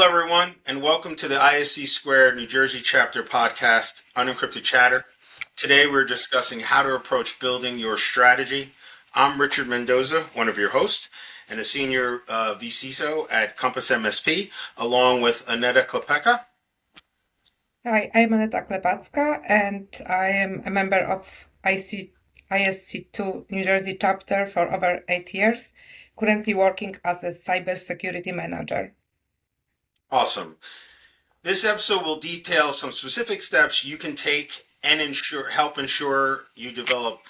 Hello, everyone, and welcome to the ISC Squared New Jersey Chapter podcast, Unencrypted Chatter. Today, we're discussing how to approach building your strategy. I'm Richard Mendoza, one of your hosts, and a senior VCISO at Compass MSP, along with Aneta Klepeka. Hi, I'm Aneta Klepacka, and I am a member of ISC2 New Jersey chapter for over 8 years, currently working as a cybersecurity manager. Awesome. This episode will detail some specific steps you can take and help ensure you develop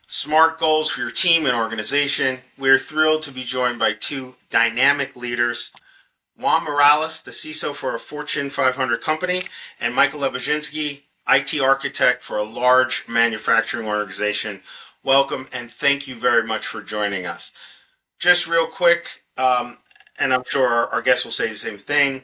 smart goals for your team and organization. We're thrilled to be joined by two dynamic leaders, Juan Morales, the CISO for a Fortune 500 company, and Michael Lebiedzinski, IT architect for a large manufacturing organization. Welcome, and thank you very much for joining us. Just real quick, and I'm sure our guests will say the same thing.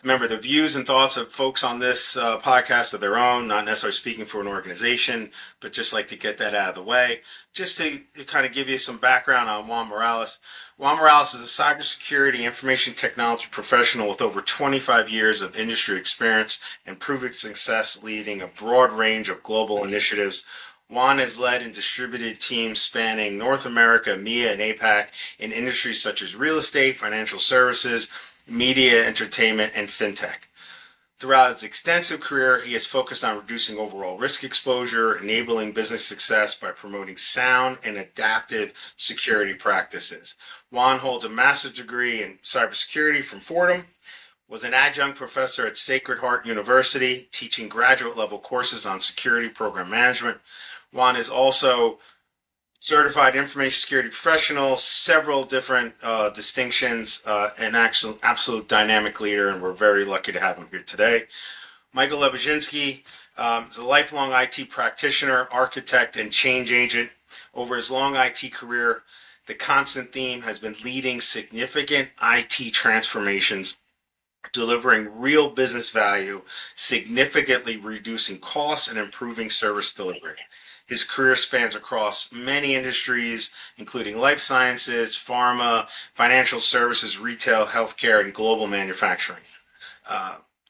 Remember, the views and thoughts of folks on this podcast are their own, not necessarily speaking for an organization, but just like to get that out of the way. Just to kind of give you some background on Juan Morales. Juan Morales is a cybersecurity information technology professional with over 25 years of industry experience and proven success leading a broad range of global initiatives. Juan has led and distributed teams spanning North America, EMEA, and APAC in industries such as real estate, financial services, media, entertainment, and fintech. Throughout his extensive career, he has focused on reducing overall risk exposure, enabling business success by promoting sound and adaptive security practices. Juan holds a master's degree in cybersecurity from Fordham, was an adjunct professor at Sacred Heart University, teaching graduate level courses on security program management. Juan is also certified information security professional, several different distinctions, an absolute dynamic leader, and we're very lucky to have him here today. Michael Lebiedzinski is a lifelong IT practitioner, architect, and change agent. Over his long IT career, the constant theme has been leading significant IT transformations, delivering real business value, significantly reducing costs, and improving service delivery. His career spans across many industries, including life sciences, pharma, financial services, retail, healthcare, and global manufacturing.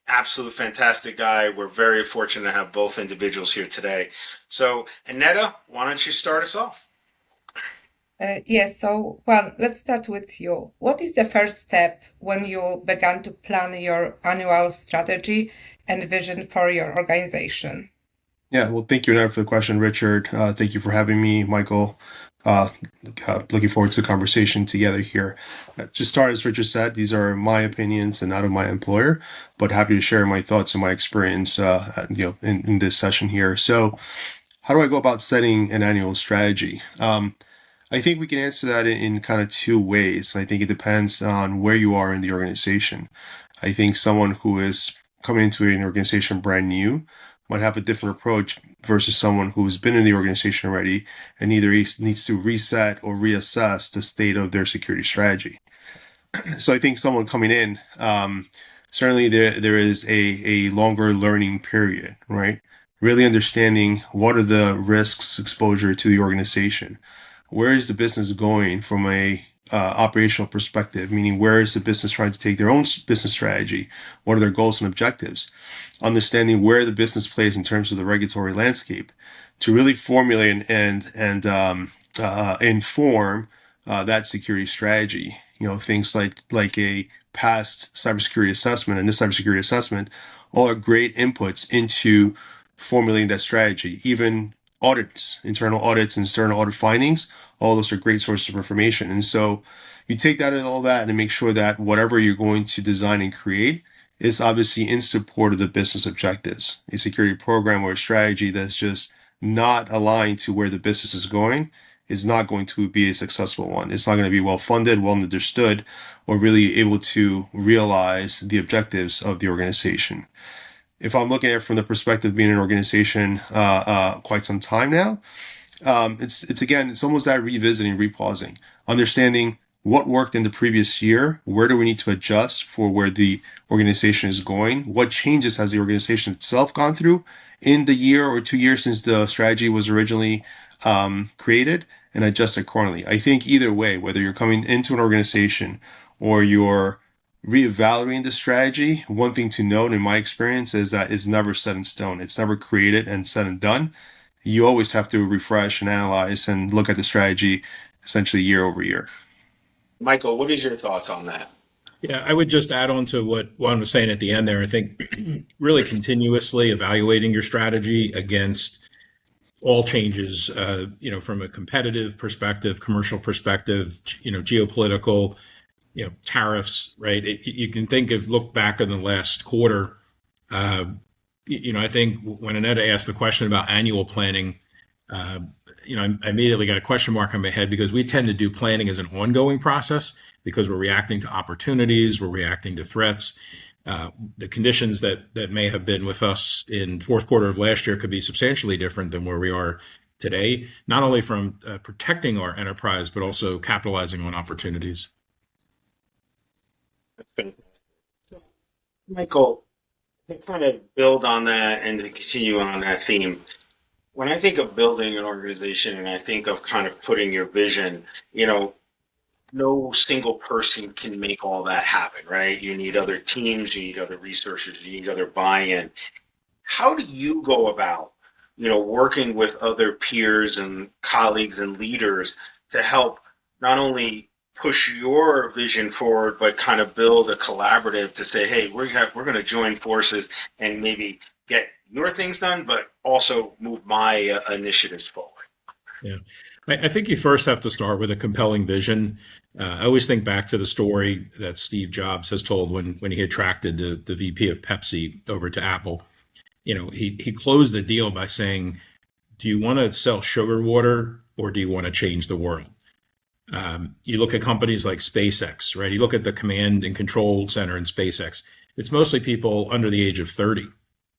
Absolute fantastic guy. We're very fortunate to have both individuals here today. So, Aneta, why don't you start us off? Yes, so Juan, let's start with you. What is the first step when you began to plan your annual strategy and vision for your organization? Yeah, well, thank you, Annette, for the question, Richard. Thank you for having me, Michael. Looking forward to the conversation together here. To start, as Richard said, these are my opinions and not of my employer, but happy to share my thoughts and my experience, in this session here. So, how do I go about setting an annual strategy? I think we can answer that in kind of two ways. I think it depends on where you are in the organization. I think someone who is coming into an organization brand new might have a different approach versus someone who's been in the organization already and either needs to reset or reassess the state of their security strategy. So I think someone coming in, certainly there is a longer learning period, right? Really understanding what are the risks exposure to the organization. Where is the business going from a operational perspective, meaning where is the business trying to take their own business strategy? What are their goals and objectives? Understanding where the business plays in terms of the regulatory landscape to really formulate and inform that security strategy. Things like a past cybersecurity assessment and this cybersecurity assessment all are great inputs into formulating that strategy. Even audits, internal audits, and external audit findings, all those are great sources of information. And so you take that and all that and make sure that whatever you're going to design and create is obviously in support of the business objectives. A security program or a strategy that's just not aligned to where the business is going is not going to be a successful one. It's not going to be well funded, well understood, or really able to realize the objectives of the organization. If I'm looking at it from the perspective of being an organization quite some time now, it's almost that revisiting, repausing, understanding what worked in the previous year, where do we need to adjust for where the organization is going, what changes has the organization itself gone through in the year or 2 years since the strategy was originally created, and adjust accordingly. I think either way, whether you're coming into an organization or you're reevaluating the strategy, one thing to note in my experience is that it's never set in stone. It's never created and said and done. You always have to refresh and analyze and look at the strategy essentially year over year. Michael, what is your thoughts on that? Yeah, I would just add on to what Juan was saying at the end there. I think really continuously evaluating your strategy against all changes, from a competitive perspective, commercial perspective, geopolitical, tariffs, right? You can look back in the last quarter. I think when Annette asked the question about annual planning, I immediately got a question mark on my head because we tend to do planning as an ongoing process because we're reacting to opportunities, we're reacting to threats. The conditions that may have been with us in fourth quarter of last year could be substantially different than where we are today, not only from protecting our enterprise, but also capitalizing on opportunities. That's fantastic. So, Michael, to kind of build on that and to continue on that theme, when I think of building an organization and I think of kind of putting your vision, no single person can make all that happen, right? You need other teams, you need other resources, you need other buy-in. How do you go about, working with other peers and colleagues and leaders to help not only push your vision forward, but kind of build a collaborative to say, hey, we're going to join forces and maybe get your things done, but also move my initiatives forward? Yeah. I think you first have to start with a compelling vision. I always think back to the story that Steve Jobs has told when he attracted the VP of Pepsi over to Apple. He closed the deal by saying, do you want to sell sugar water or do you want to change the world? You look at companies like SpaceX, right? You look at the command and control center in SpaceX. It's mostly people under the age of 30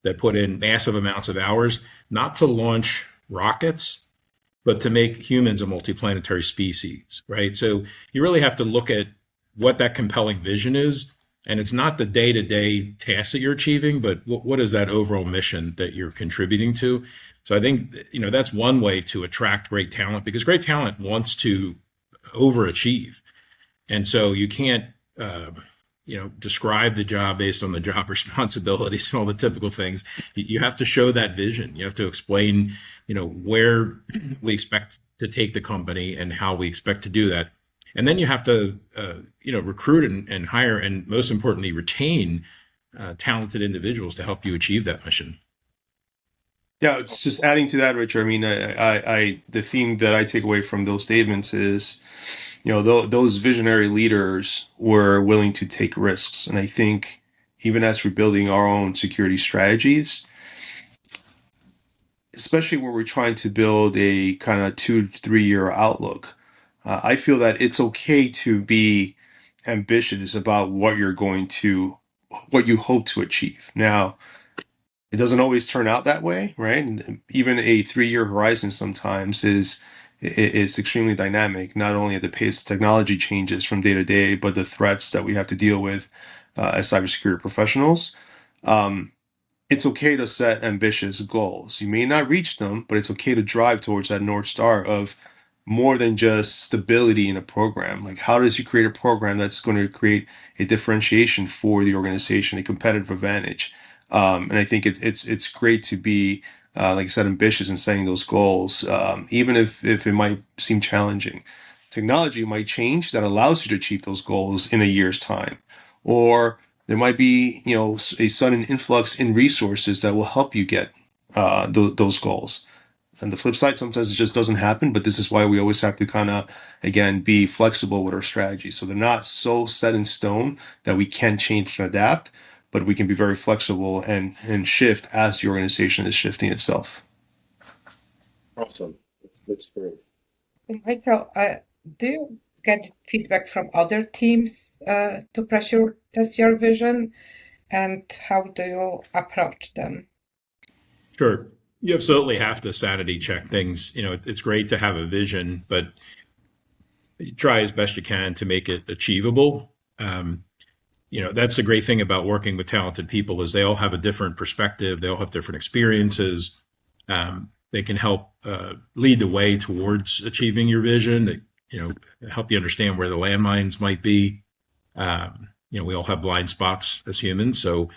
that put in massive amounts of hours, not to launch rockets, but to make humans a multiplanetary species, right? So you really have to look at what that compelling vision is. And it's not the day-to-day tasks that you're achieving, but what is that overall mission that you're contributing to? So I think, that's one way to attract great talent, because great talent wants to overachieve. And so you can't, describe the job based on the job responsibilities and all the typical things. You have to show that vision. You have to explain, where we expect to take the company and how we expect to do that. And then you have to, recruit and hire, and most importantly, retain talented individuals to help you achieve that mission. Yeah, it's just adding to that, Richard. I mean, the theme that I take away from those statements is, those visionary leaders were willing to take risks. And I think even as we're building our own security strategies, especially when we're trying to build a kind of 2 to 3 year outlook, I feel that it's okay to be ambitious about what you hope to achieve. Now, it doesn't always turn out that way, right? And even a 3 year horizon sometimes is extremely dynamic, not only at the pace of technology changes from day to day, but the threats that we have to deal with as cybersecurity professionals. It's okay to set ambitious goals. You may not reach them, but it's okay to drive towards that North Star of more than just stability in a program. Like, how does you create a program that's going to create a differentiation for the organization, a competitive advantage? And I think it's great to be, like I said, ambitious in setting those goals, even if it might seem challenging. Technology might change that allows you to achieve those goals in a year's time, or there might be, a sudden influx in resources that will help you get those goals. And the flip side, sometimes it just doesn't happen, but this is why we always have to kind of, again, be flexible with our strategies. So they're not so set in stone that we can't change and adapt, but we can be very flexible and shift as the organization is shifting itself. Awesome. That's great. Michael, do you get feedback from other teams to pressure test your vision, and how do you approach them? Sure. You absolutely have to sanity check things. It's great to have a vision, but you try as best you can to make it achievable. That's the great thing about working with talented people is they all have a different perspective. They all have different experiences. They can help lead the way towards achieving your vision. Help you understand where the landmines might be. we all have blind spots as humans. So,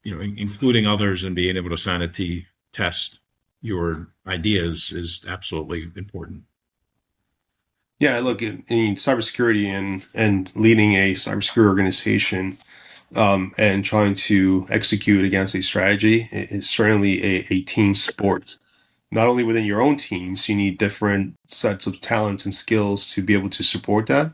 including others and being able to sanity test your ideas is absolutely important. Yeah, look, in cybersecurity and leading a cybersecurity organization, and trying to execute against a strategy is certainly a team sport. Not only within your own teams, you need different sets of talents and skills to be able to support that,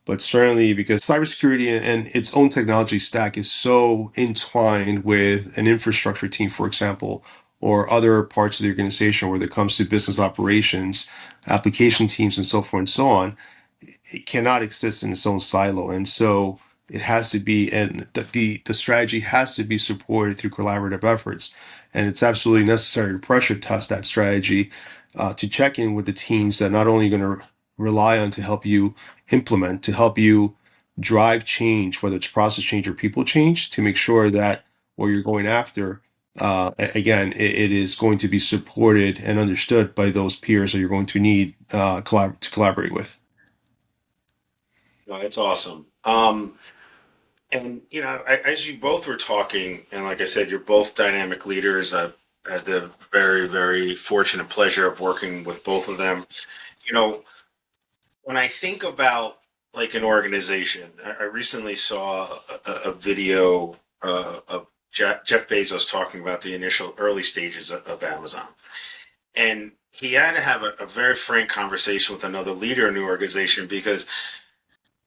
but certainly because cybersecurity and its own technology stack is so entwined with an infrastructure team, for example, or other parts of the organization where it comes to business operations, application teams, and so forth and so on, it cannot exist in its own silo. And so it has to be, and the strategy has to be supported through collaborative efforts. And it's absolutely necessary to pressure test that strategy, to check in with the teams that not only are going to rely on to help you implement, to help you drive change, whether it's process change or people change, to make sure that what you're going after, again, it is going to be supported and understood by those peers that you're going to need to collaborate with. No, that's awesome. And as you both were talking, and like I said, you're both dynamic leaders. I had the very, very fortunate pleasure of working with both of them. You know, when I think about like an organization, I recently saw a video of Jeff Bezos talking about the initial early stages of Amazon. And he had to have a very frank conversation with another leader in the organization because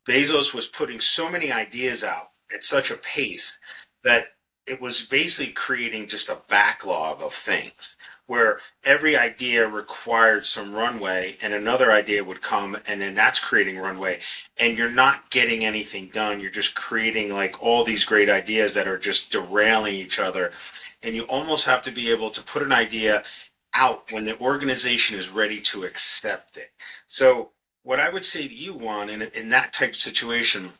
Bezos was putting so many ideas out at such a pace that it was basically creating just a backlog of things where every idea required some runway and another idea would come and then that's creating runway and you're not getting anything done. You're just creating like all these great ideas that are just derailing each other. And you almost have to be able to put an idea out when the organization is ready to accept it. So what I would say to you, Juan, in that type of situation,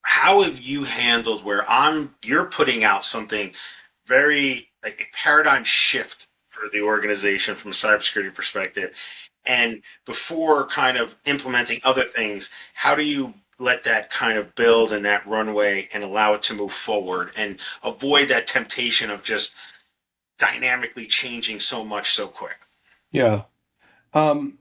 how have you handled where you're putting out something very like a paradigm shift for the organization from a cybersecurity perspective, and before kind of implementing other things, how do you let that kind of build and that runway and allow it to move forward and avoid that temptation of just dynamically changing so much so quick? Yeah. Um,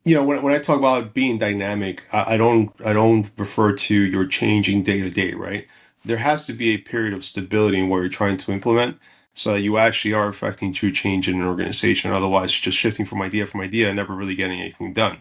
when I talk about being dynamic, I don't refer to your changing day to day, right? There has to be a period of stability in what you're trying to implement so that you actually are affecting true change in an organization. Otherwise, you're just shifting from idea and never really getting anything done.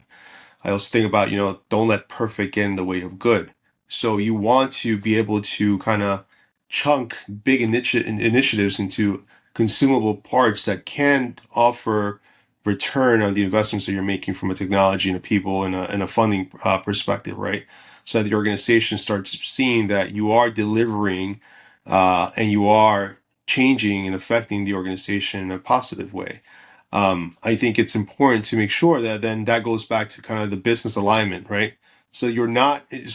I also think about, don't let perfect get in the way of good. So you want to be able to kind of chunk big initiatives into consumable parts that can offer return on the investments that you're making from a technology and a people and a funding perspective, right? So that the organization starts seeing that you are delivering, and you are changing and affecting the organization in a positive way. I think it's important to make sure that then that goes back to kind of the business alignment, right? So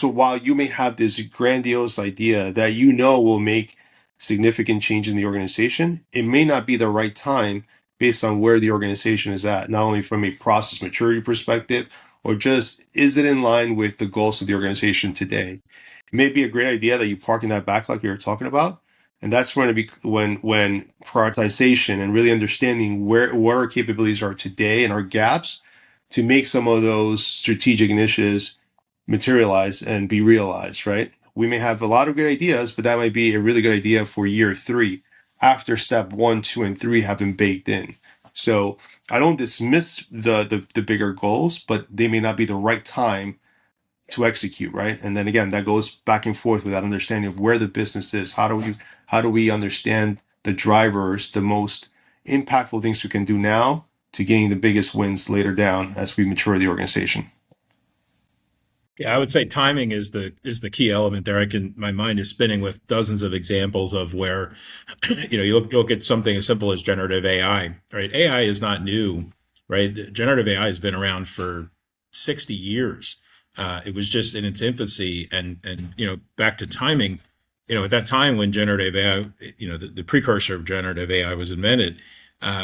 while you may have this grandiose idea that will make significant change in the organization, it may not be the right time based on where the organization is at, not only from a process maturity perspective, or just is it in line with the goals of the organization today? It may be a great idea that you park in that backlog you were talking about, and that's going to be when prioritization and really understanding what our capabilities are today and our gaps to make some of those strategic initiatives materialize and be realized, right? We may have a lot of good ideas, but that might be a really good idea for year 3 after step 1, 2, and 3 have been baked in. So I don't dismiss the bigger goals, but they may not be the right time to execute, right? And then again, that goes back and forth with that understanding of where the business is. How do we understand the drivers, the most impactful things we can do now to gain the biggest wins later down as we mature the organization? Yeah, I would say timing is the key element there. My mind is spinning with dozens of examples of where, you look at something as simple as generative AI, right? AI is not new, right? Generative AI has been around for 60 years. It was just in its infancy, and back to timing, at that time when generative AI, the precursor of generative AI was invented,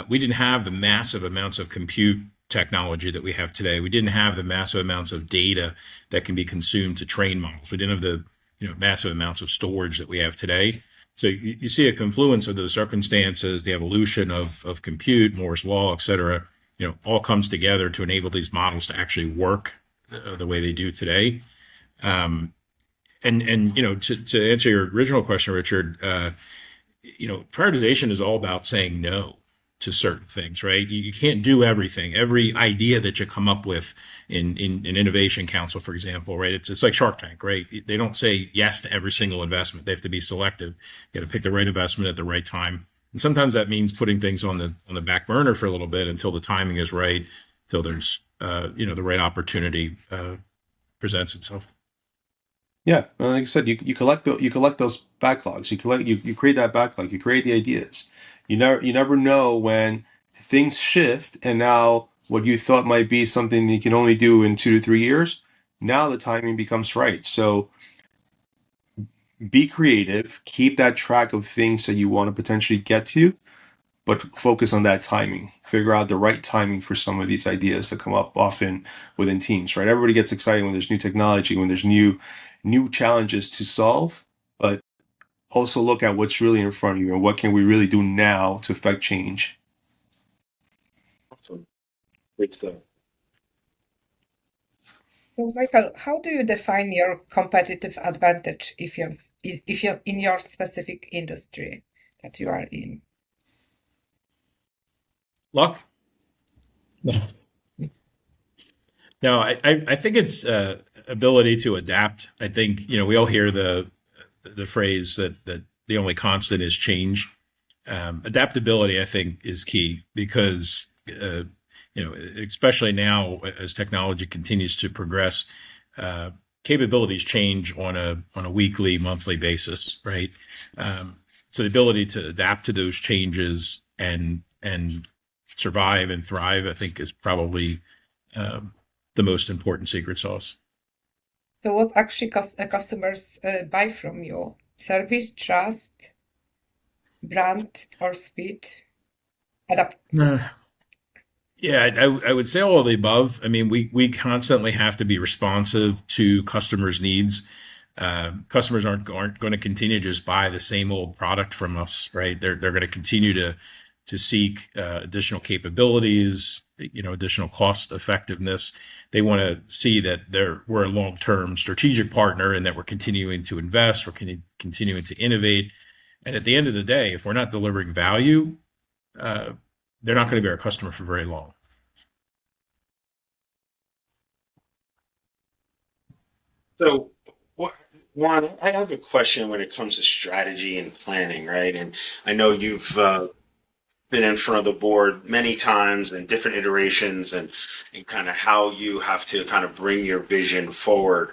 we didn't have the massive amounts of compute technology that we have today. We didn't have the massive amounts of data that can be consumed to train models. We didn't have massive amounts of storage that we have today. So you see a confluence of those circumstances, the evolution of compute, Moore's law, et cetera, all comes together to enable these models to actually work the way they do today. And to answer your original question, Richard, prioritization is all about saying no to certain things, right? You can't do everything. Every idea that you come up with in innovation council, for example, right? It's like Shark Tank, right? They don't say yes to every single investment. They have to be selective. You got to pick the right investment at the right time. And sometimes that means putting things on the back burner for a little bit until the timing is right, till there's the right opportunity presents itself. Yeah, like I said, you collect those backlogs. You create that backlog. You create the ideas. You never know when things shift, and now what you thought might be something that you can only do in 2 to 3 years, now the timing becomes right. So be creative. Keep that track of things that you want to potentially get to, but focus on that timing. Figure out the right timing for some of these ideas that come up often within teams, right? Everybody gets excited when there's new technology, when there's new challenges to solve, but also look at what's really in front of you and what can we really do now to affect change. Awesome. Great stuff. So, Michael, how do you define your competitive advantage if you're in your specific industry that you are in? Luck? No, I think it's ability to adapt. I think we all hear the phrase that the only constant is change. Adaptability, I think, is key because especially now as technology continues to progress, capabilities change on a weekly, monthly basis, right? So the ability to adapt to those changes and survive and thrive, I think, is probably the most important secret sauce. So, what actually customers buy from you? Service, trust, brand, or speed? Yeah, I would say all of the above. I mean, we constantly have to be responsive to customers' needs. Customers aren't going to continue to just buy the same old product from us, right? They're going to continue to seek additional capabilities, additional cost effectiveness. They want to see that we're a long-term strategic partner and that we're continuing to invest, we're continuing to innovate. And at the end of the day, if we're not delivering value, they're not going to be our customer for very long. So, Juan, I have a question when it comes to strategy and planning, right? And I know you've been in front of the board many times and different iterations and kind of how you have to kind of bring your vision forward.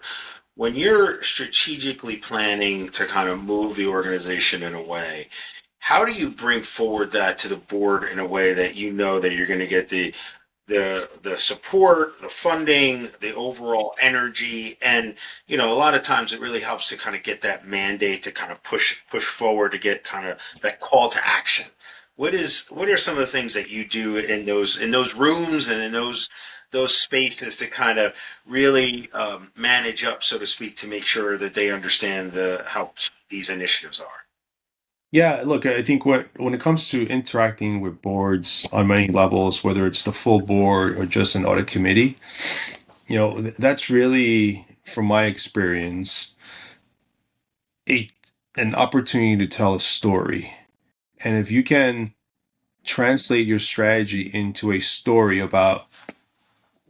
When you're strategically planning to kind of move the organization in a way, how do you bring forward that to the board in a way that you know that you're going to get the support, the funding, the overall energy, and a lot of times it really helps to kind of get that mandate to kind of push forward to get kind of that call to action. What are some of the things that you do in those rooms and in those spaces to kind of really manage up, so to speak, to make sure that they understand how these initiatives are? Yeah, look, I think when it comes to interacting with boards on many levels, whether it's the full board or just an audit committee, that's really, from my experience, a an opportunity to tell a story. And if you can translate your strategy into a story about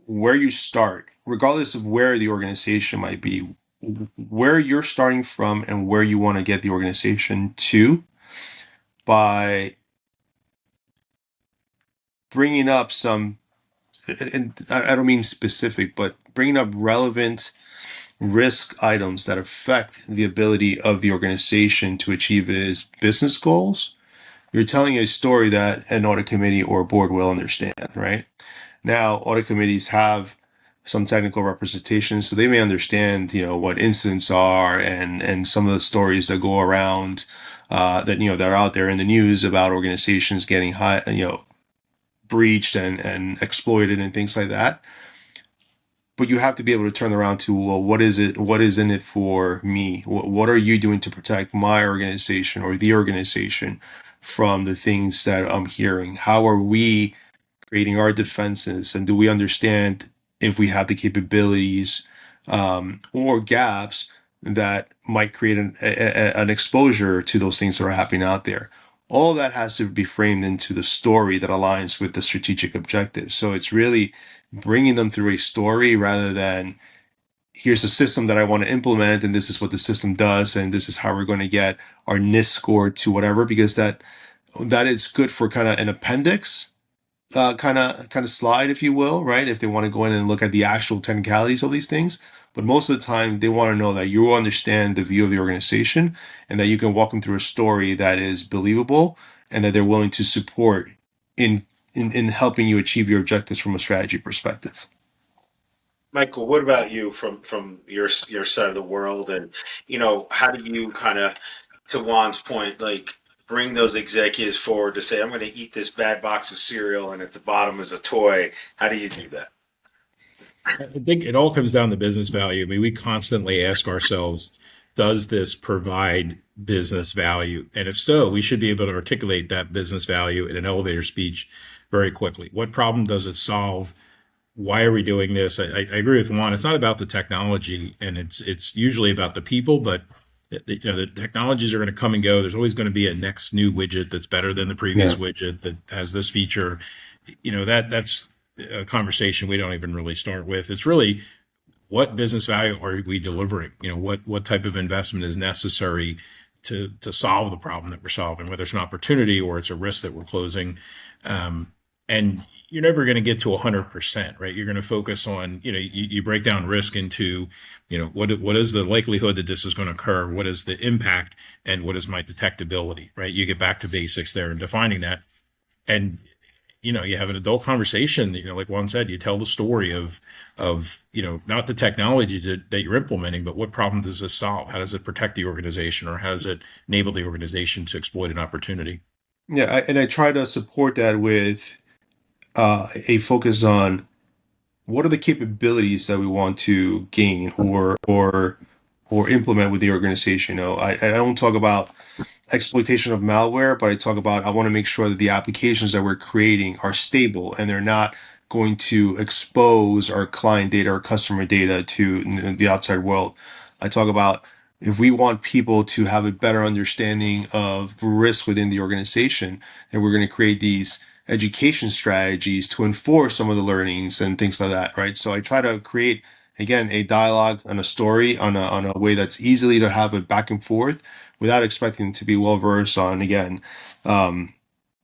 where you start, regardless of where the organization might be, where you're starting from and where you want to get the organization to, by bringing up some, and I don't mean specific, but bringing up relevant risk items that affect the ability of the organization to achieve its business goals, you're telling a story that an audit committee or a board will understand, right? Now, audit committees have some technical representation, so they may understand, what incidents are and some of the stories that go around that are out there in the news about organizations getting breached and exploited and things like that. but you have to be able to turn around to, well, what is it? What is in it for me? What are you doing to protect my organization or the organization from the things that I'm hearing? How are we creating our defenses? And do we understand if we have the capabilities or gaps that might create an exposure to those things that are happening out there? All that has to be framed into the story that aligns with the strategic objectives. So it's really bringing them through a story rather than here's a system that I want to implement and this is what the system does and this is how we're going to get our NIST score to whatever, because that is good for kind of an appendix kind of slide, if you will, right? If they want to go in and look at the actual technicalities of these things. But most of the time, they want to know that you understand the view of the organization and that you can walk them through a story that is believable and that they're willing to support in in helping you achieve your objectives from a strategy perspective. Michael, what about you from your side of the world, and how do you kind of, to Juan's point, like bring those executives forward to say, I'm going to eat this bad box of cereal, and at the bottom is a toy. How do you do that? I think it all comes down to business value. I mean, we constantly ask ourselves, does this provide business value? And if so, we should be able to articulate that business value in an elevator speech very quickly. What problem does it solve? Why are we doing this? I agree with Juan. It's not about the technology, and it's usually about the people. But the technologies are going to come and go. There's always going to be a next new widget that's better than the previous Yeah. widget that has this feature. That's a conversation we don't even really start with. It's really, what business value are we delivering? What type of investment is necessary to solve the problem that we're solving, whether it's an opportunity or it's a risk that we're closing. And you're never going to get to 100%, right? You're going to focus on, you break down risk into, what is the likelihood that this is going to occur? What is the impact? And what is my detectability, right? You get back to basics there and defining that. And, you have an adult conversation, like Juan said, you tell the story of, not the technology that you're implementing, but what problem does this solve? How does it protect the organization, or how does it enable the organization to exploit an opportunity? Yeah, and I try to support that with a focus on what are the capabilities that we want to gain or implement with the organization. I don't talk about exploitation of malware, but I talk about I want to make sure that the applications that we're creating are stable and they're not going to expose our client data or customer data to the outside world. I talk about if we want people to have a better understanding of risk within the organization, then we're going to create these education strategies to enforce some of the learnings and things like that, right? So I try to create, again, a dialogue and a story on a way that's easily to have it back and forth without expecting to be well versed on, again,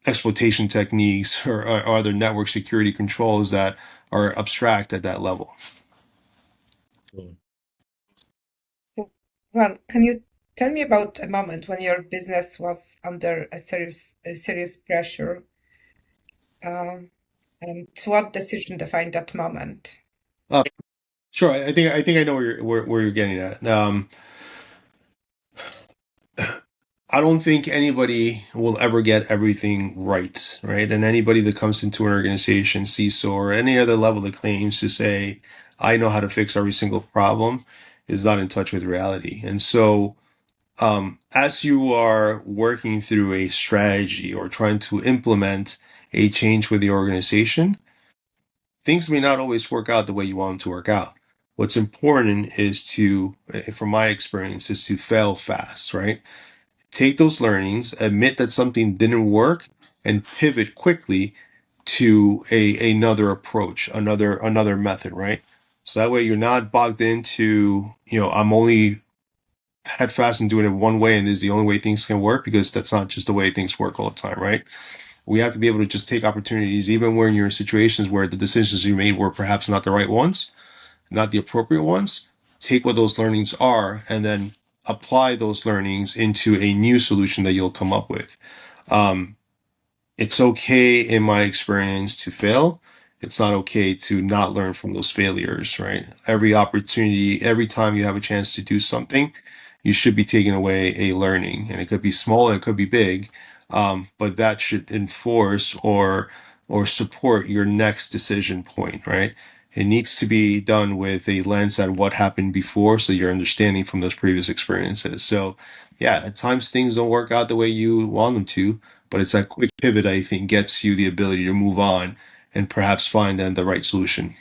exploitation techniques or other network security controls that are abstract at that level. So, Juan, can you tell me about a moment when your business was under a serious pressure, and what decision defined that moment? Sure, I think I know where you're getting at. I don't think anybody will ever get everything right, right? And anybody that comes into an organization, CISO, or any other level that claims to say, I know how to fix every single problem, is not in touch with reality. And so, as you are working through a strategy or trying to implement a change with the organization, things may not always work out the way you want them to work out. What's important is to, from my experience, is to fail fast, right? Take those learnings, admit that something didn't work, and pivot quickly to another approach, another method, right? So that way you're not bogged into, I'm only head fast and doing it one way and this is the only way things can work, because that's not just the way things work all the time, right? We have to be able to just take opportunities, even when you're in situations where the decisions you made were perhaps not the right ones, not the appropriate ones. Take what those learnings are and then apply those learnings into a new solution that you'll come up with. It's okay, in my experience, to fail. It's not okay to not learn from those failures, right? Every opportunity, every time you have a chance to do something, you should be taking away a learning, and it could be small, it could be big, but that should enforce or support your next decision point, right? it needs to be done with a lens at what happened before, so you're understanding from those previous experiences. So, yeah, at times things don't work out the way you want them to, but it's that quick pivot I think gets you the ability to move on and perhaps find then the right solution.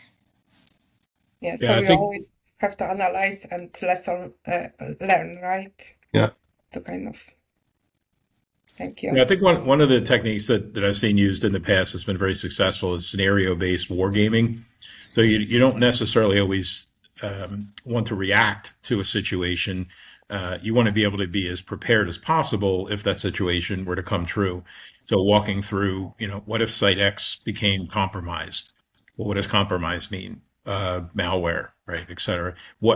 Yeah, Yeah, so I you think always have to analyze and lesson learn, right? Yeah. To kind of, thank yeah, I you. think one of the techniques that I've seen used in the past that's been very successful is scenario based wargaming. So you don't necessarily always want to react to a situation. You want to be able to be as prepared as possible if that situation were to come true. So walking through, what if site X became compromised? Well, what does compromise mean? Malware, right, et cetera.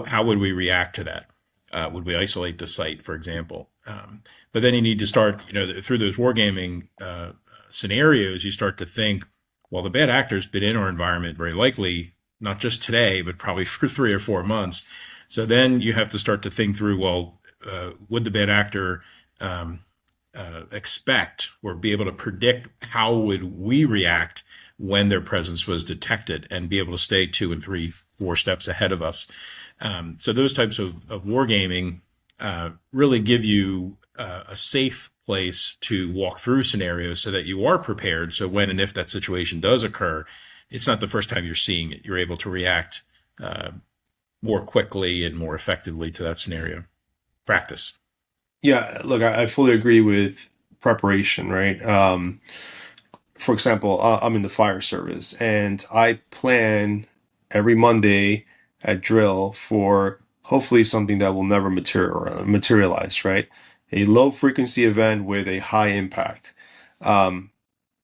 How would we react to that? Would we isolate the site, for example? But then you need to start, through those wargaming scenarios, you start to think, well, the bad actor's been in our environment very likely, not just today, but probably for 3 or 4 months. So then you have to start to think through, well, would the bad actor expect or be able to predict how would we react when their presence was detected and be able to stay 2 and 3, 4 steps ahead of us. So those types of wargaming really give you a safe place to walk through scenarios so that you are prepared. So when and if that situation does occur, it's not the first time you're seeing it. You're able to react more quickly and more effectively to that scenario. Practice. Yeah, look, I fully agree with preparation, right? For example, I'm in the fire service and I plan every Monday at drill for hopefully something that will never materialize, right? A low frequency event with a high impact. Um,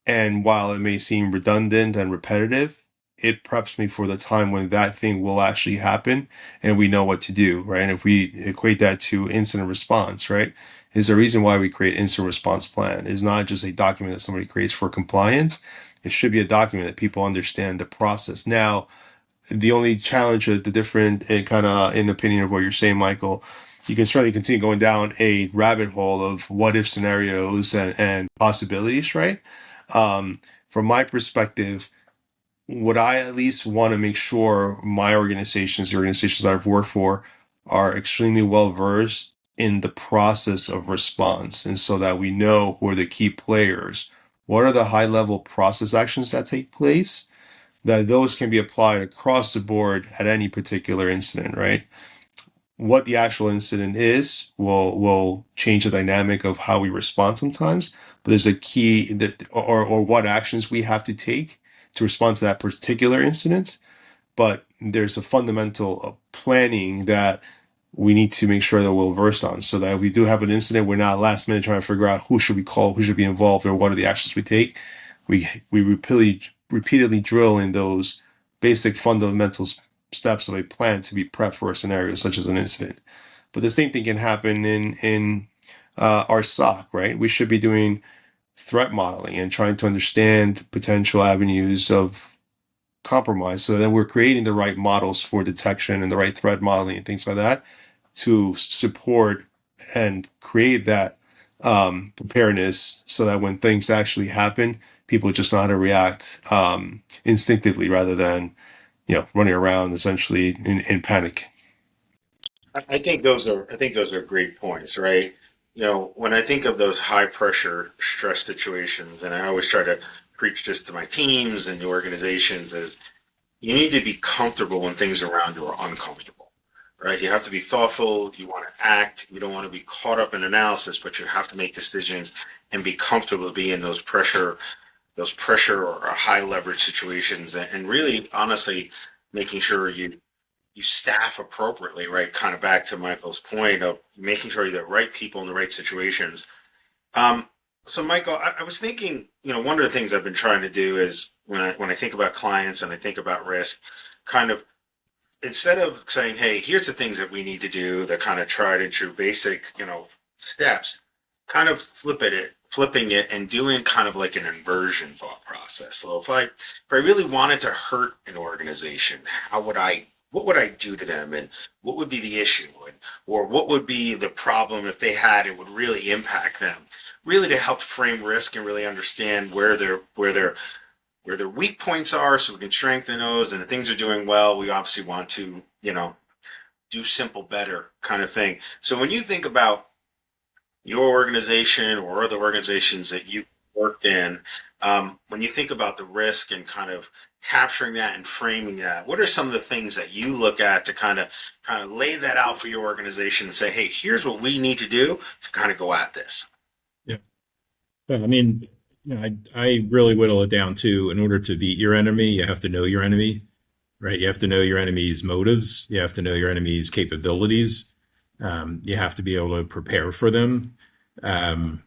and while it may seem redundant and repetitive, it preps me for the time when that thing will actually happen and we know what to do, right? And if we equate that to incident response, right? Is the reason why we create incident response plan is not just a document that somebody creates for compliance. It should be a document that people understand the process. Now, the only challenge, the different, kind of in opinion of what you're saying, Michael, you can certainly continue going down a rabbit hole of what if scenarios and possibilities, right? From my perspective, what I at least want to make sure my organizations, the organizations that I've worked for, are extremely well versed in the process of response. And so that we know who are the key players, what are the high level process actions that take place, that those can be applied across the board at any particular incident, right? What the actual incident is will change the dynamic of how we respond sometimes, but there's a key that or what actions we have to take to respond to that particular incident. But there's a fundamental planning that we need to make sure that we're versed on, so that if we do have an incident, we're not last minute trying to figure out who should we call, who should be involved, or what are the actions we take. We repeatedly drill in those basic fundamental steps of a plan to be prepped for a scenario such as an incident. But the same thing can happen in our SOC, right? We should be doing threat modeling and trying to understand potential avenues of compromise. So then we're creating the right models for detection and the right threat modeling and things like that to support and create that preparedness, so that when things actually happen, people just know how to react instinctively rather than running around essentially in panic. I think those are great points, right? When I think of those high pressure stress situations, and I always try to preach this to my teams and the organizations, is you need to be comfortable when things around you are uncomfortable, right? You have to be thoughtful. You want to act. You don't want to be caught up in analysis, but you have to make decisions and be comfortable being in those pressure or high leverage situations, and really, honestly, making sure you staff appropriately, right? Kind of back to Michael's point of making sure you're the right people in the right situations. Um, so, Michael, I was thinking, one of the things I've been trying to do is when I think about clients and I think about risk, kind of instead of saying, "Hey, here's the things that we need to do," the kind of tried and true basic, steps, kind of flipping it and doing kind of like an inversion thought process. So if I really wanted to hurt an organization, what would I do to them, and what would be the issue, or what would be the problem if they had it would really impact them, really to help frame risk and really understand where their weak points are so we can strengthen those, and if things are doing well, we obviously want to, do simple better kind of thing. So when you think about your organization or other organizations that you've worked in, when you think about the risk and kind of capturing that and framing that, what are some of the things that you look at to kind of lay that out for your organization and say, hey, here's what we need to do to kind of go at this? Yeah. I mean, I really whittle it down to, in order to beat your enemy, you have to know your enemy, right? You have to know your enemy's motives. You have to know your enemy's capabilities. You have to be able to prepare for them. I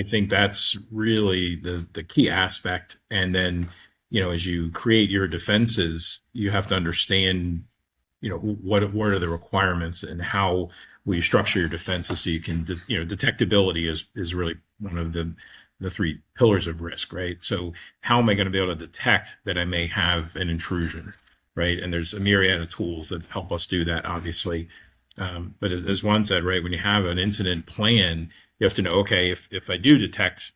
think that's really the key aspect. And then, as you create your defenses, you have to understand, what are the requirements and how will you structure your defenses so you can, detectability is really one of the three pillars of risk, right? So how am I going to be able to detect that I may have an intrusion, right? And there's a myriad of tools that help us do that, obviously. But as Juan said, right, when you have an incident plan, you have to know, okay, if I do detect,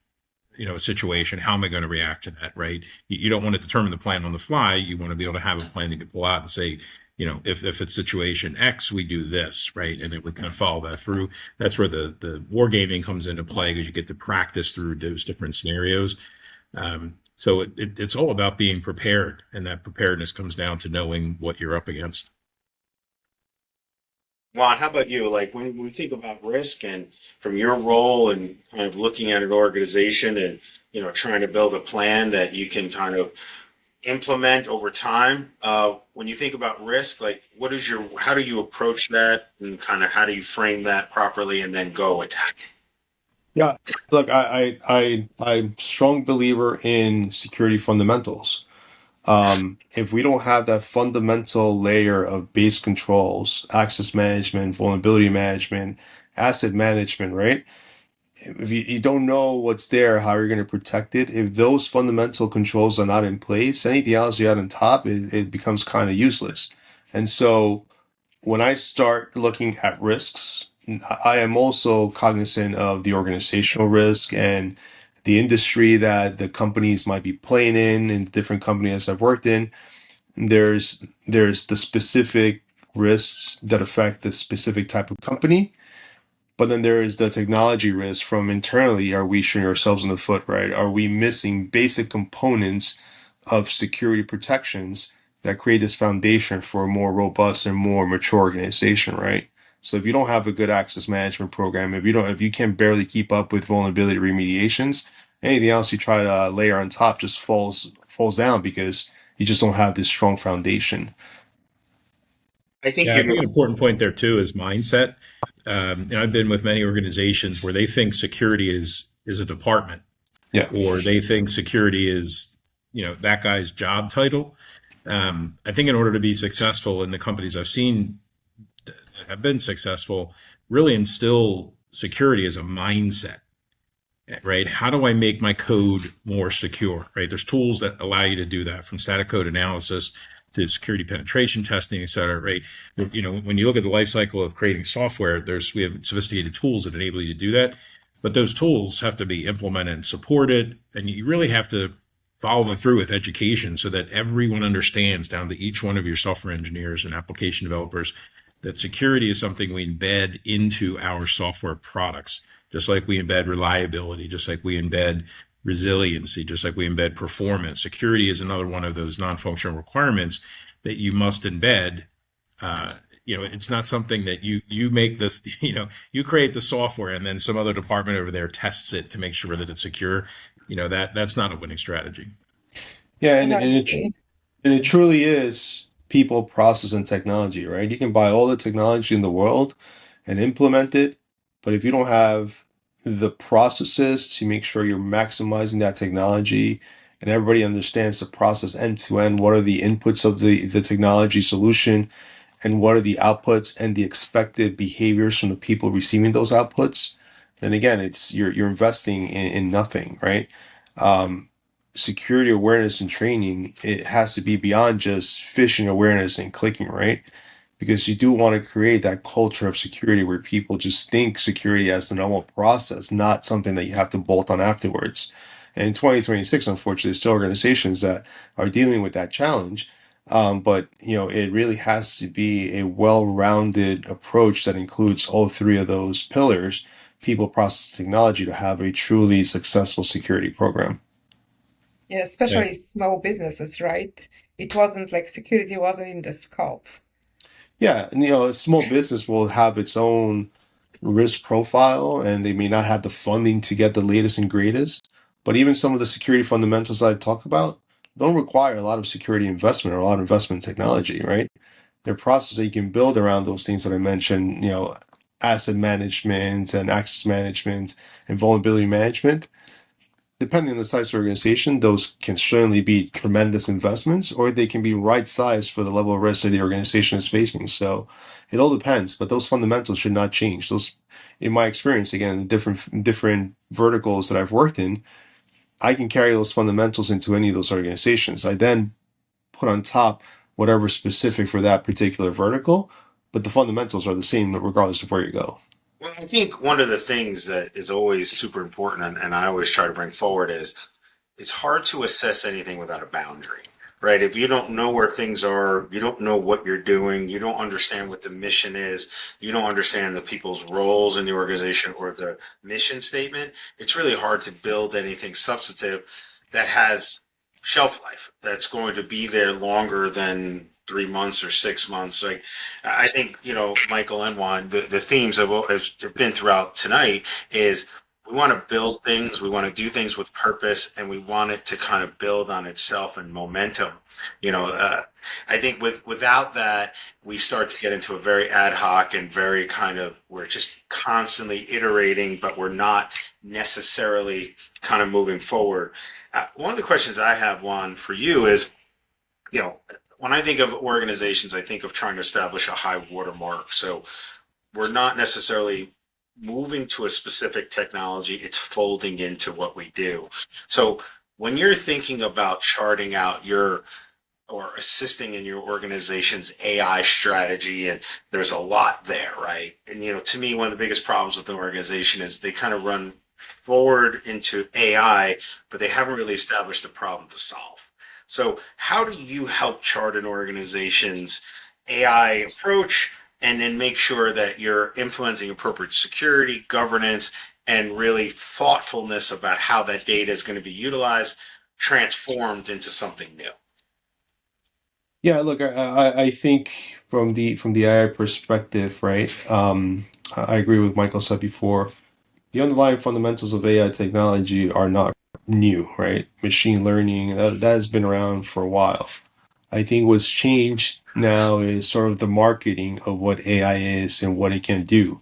a situation, how am I going to react to that, right? You don't want to determine the plan on the fly. You want to be able to have a plan that you can pull out and say, if it's situation X, we do this, right? And then we kind of follow that through. That's where the wargaming comes into play, because you get to practice through those different scenarios. So it's all about being prepared, and that preparedness comes down to knowing what you're up against. Juan, how about you? Like when we think about risk and from your role and kind of looking at an organization and, trying to build a plan that you can kind of implement over time. When you think about risk, like how do you approach that and kind of how do you frame that properly and then go attack it? Yeah, look, I'm a strong believer in security fundamentals. If we don't have that fundamental layer of base controls, access management, vulnerability management, asset management, right? If you don't know what's there, how you're going to protect it, if those fundamental controls are not in place, anything else you add on top, it becomes kind of useless. And so when I start looking at risks, I am also cognizant of the organizational risk and the industry that the companies might be playing in different companies I've worked in. There's the specific risks that affect the specific type of company, but then there is the technology risk from internally. Are we shooting ourselves in the foot, right? Are we missing basic components of security protections that create this foundation for a more robust and more mature organization, right? So if you don't have a good access management program, if you can barely keep up with vulnerability remediations, anything else you try to layer on top just falls down because you just don't have this strong foundation. I think Yeah, I you think an important point there too is mindset. I've been with many organizations where they think security is a department, Yeah. or they think security is, that guy's job title. I think in order to be successful in the companies I've seen that have been successful, really instill security as a mindset, right? How do I make my code more secure, right? There's tools that allow you to do that, from static code analysis to security penetration testing, et cetera, right? When you look at the life cycle of creating software, we have sophisticated tools that enable you to do that, but those tools have to be implemented and supported, and you really have to follow them through with education so that everyone understands, down to each one of your software engineers and application developers, that security is something we embed into our software products, just like we embed reliability, just like we embed resiliency, just like we embed performance. Security is another one of those non-functional requirements that you must embed. It's not something that you make this, you create the software and then some other department over there tests it to make sure that it's secure. That's not a winning strategy. Yeah, Exactly. and it truly is people, process, and technology, right? You can buy all the technology in the world and implement it, but if you don't have the processes to make sure you're maximizing that technology and everybody understands the process end to end, what are the inputs of the technology solution and what are the outputs and the expected behaviors from the people receiving those outputs, then again, it's you're investing in nothing, right? Um, Security awareness and training, it has to be beyond just phishing awareness and clicking, right? Because you do want to create that culture of security where people just think security as the normal process, not something that you have to bolt on afterwards. And in 2026, unfortunately, there's still organizations that are dealing with that challenge. But it really has to be a well-rounded approach that includes all three of those pillars: people, process, technology, to have a truly successful security program. Yeah, Yeah. especially small businesses, right? It wasn't like security wasn't in the scope. Yeah, and a small business will have its own risk profile, and they may not have the funding to get the latest and greatest. But even some of the security fundamentals that I talk about don't require a lot of security investment or a lot of investment in technology, right? There are processes that you can build around those things that I mentioned, asset management and access management and vulnerability management. Depending on the size of the organization, those can certainly be tremendous investments, or they can be right sized for the level of risk that the organization is facing. So it all depends, but those fundamentals should not change. Those, in my experience, again, in the different verticals that I've worked in, I can carry those fundamentals into any of those organizations. I then put on top whatever's specific for that particular vertical, but the fundamentals are the same regardless of where you go. Well, I think one of the things that is always super important, and I always try to bring forward, is it's hard to assess anything without a boundary, right? If you don't know where things are, you don't know what you're doing, you don't understand what the mission is, you don't understand the people's roles in the organization or the mission statement, it's really hard to build anything substantive that has shelf life, that's going to be there longer than 3 months or 6 months. Like, I think, Michael and Juan, the themes have been throughout tonight is we want to build things, we want to do things with purpose, and we want it to kind of build on itself and momentum. I think without that, we start to get into a very ad hoc and very kind of, we're just constantly iterating, but we're not necessarily kind of moving forward. One of the questions I have, Juan, for you is, when I think of organizations, I think of trying to establish a high watermark. So we're not necessarily moving to a specific technology, it's folding into what we do. So when you're thinking about charting out your or assisting in your organization's AI strategy, and there's a lot there, right? And to me, one of the biggest problems with the organization is they kind of run forward into AI, but they haven't really established the problem to solve. So how do you help chart an organization's AI approach and then make sure that you're implementing appropriate security, governance, and really thoughtfulness about how that data is going to be utilized, transformed into something new? Yeah, look, I think from the AI perspective, right? I agree with Michael said before. The underlying fundamentals of AI technology are not new, right? Machine learning, that has been around for a while. I think what's changed now is sort of the marketing of what AI is and what it can do.